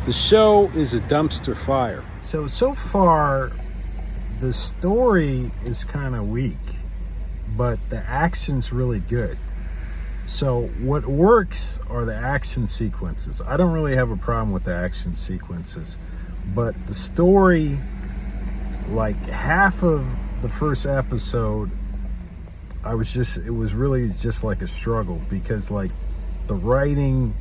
The show is a dumpster fire. So far, the story is kind of weak, but the action's really good. So what works are the action sequences. I don't really have a problem with the action sequences, but the story, like half of the first episode, it was really just like a struggle, because like the writing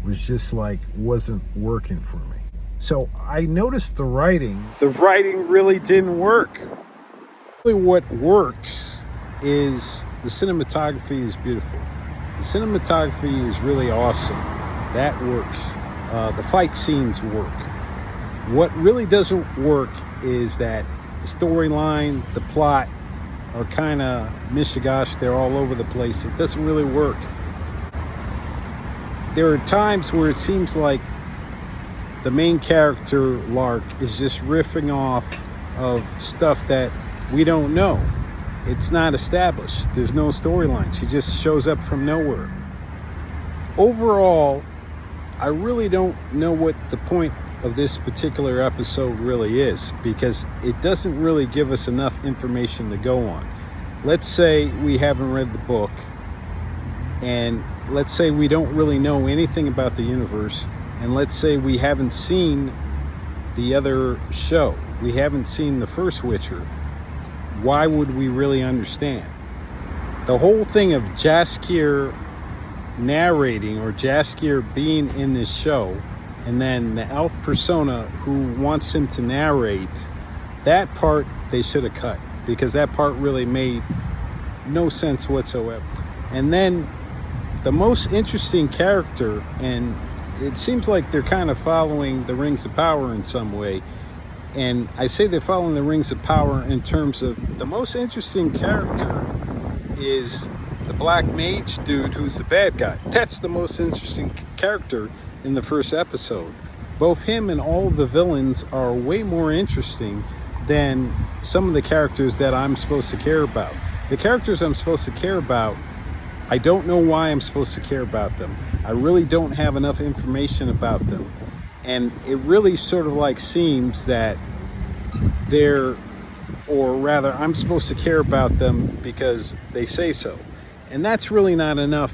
was just like wasn't working for me. So I noticed the writing really didn't work. Really what works is the cinematography is beautiful. The cinematography is really awesome. That works. The fight scenes work. What really doesn't work is that the storyline, the plot are kind of mishigash. They're all over the place. It doesn't really work. There are times where it seems like the main character, Lark, is just riffing off of stuff that we don't know. It's not established. There's no storyline. She just shows up from nowhere. Overall, I really don't know what the point of this particular episode really is, because it doesn't really give us enough information to go on. Let's say we haven't read the book, and let's say we don't really know anything about the universe, and let's say we haven't seen the other show. We haven't seen the first Witcher. Why would we really understand? The whole thing of Jaskier narrating, or Jaskier being in this show, and then the elf persona who wants him to narrate, that part they should have cut, because that part really made no sense whatsoever. And then the most interesting character, and it seems like they're kind of following the Rings of Power in some way. And I say they're following the Rings of Power in terms of the most interesting character is the black mage dude who's the bad guy. That's the most interesting character in the first episode. Both him and all of the villains are way more interesting than some of the characters that I'm supposed to care about. The characters I'm supposed to care about, I don't know why I'm supposed to care about them. I really don't have enough information about them. And it really sort of like seems that I'm supposed to care about them because they say so. And that's really not enough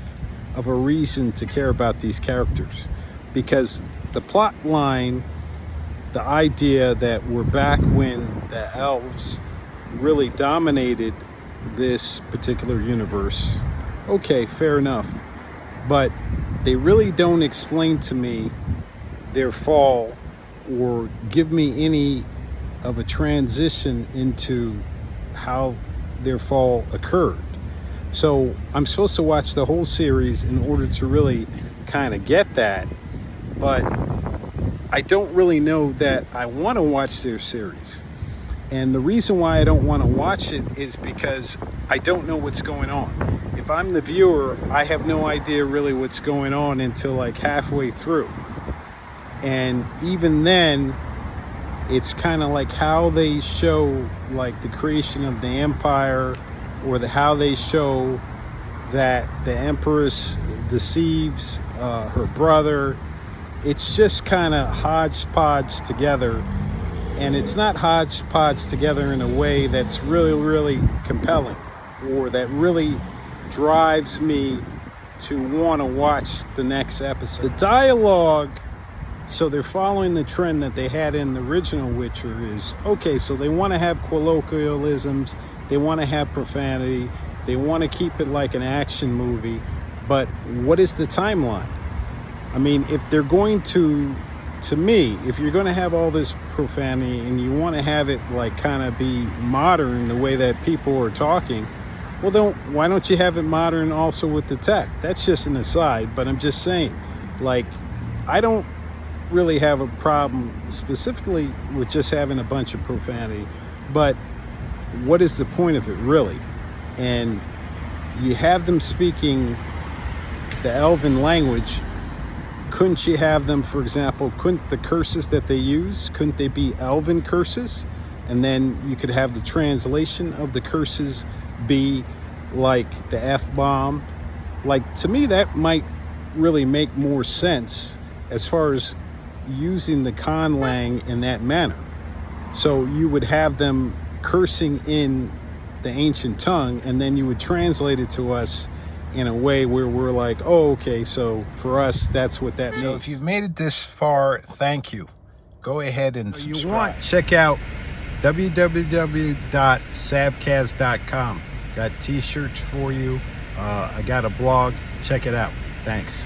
of a reason to care about these characters, because the plot line, the idea that we're back when the elves really dominated this particular universe, okay, fair enough. But they really don't explain to me their fall or give me any of a transition into how their fall occurred. So I'm supposed to watch the whole series in order to really kind of get that, but I don't really know that I want to watch their series. And the reason why I don't want to watch it is because I don't know what's going on. If I'm the viewer, I have no idea really what's going on until like halfway through. And even then, it's kind of like how they show like the creation of the empire, or how they show that the empress deceives her brother. It's just kind of hodgepodge together, and it's not hodgepodge together in a way that's really, really compelling, or that really drives me to want to watch the next episode. The dialogue, so they're following the trend that they had in the original Witcher, is okay, so they want to have colloquialisms, they want to have profanity, they want to keep it like an action movie, but what is the timeline? I mean, if they're going to me, if you're going to have all this profanity and you want to have it like kind of be modern the way that people are talking, well, why don't you have it modern also with the tech? That's just an aside, but I'm just saying, like, I don't really have a problem specifically with just having a bunch of profanity, but what is the point of it really? And you have them speaking the elven language. Couldn't you have them, for example, couldn't the curses that they use, couldn't they be elven curses? And then you could have the translation of the curses be like the F-bomb. Like, to me, that might really make more sense as far as using the conlang in that manner. So you would have them cursing in the ancient tongue, and then you would translate it to us in a way where we're like, oh, okay, so for us, that's what that means. So if you've made it this far, thank you. Go ahead and subscribe. You want, check out www.sabcast.com. Got t-shirts for you. I got a blog. Check it out. Thanks.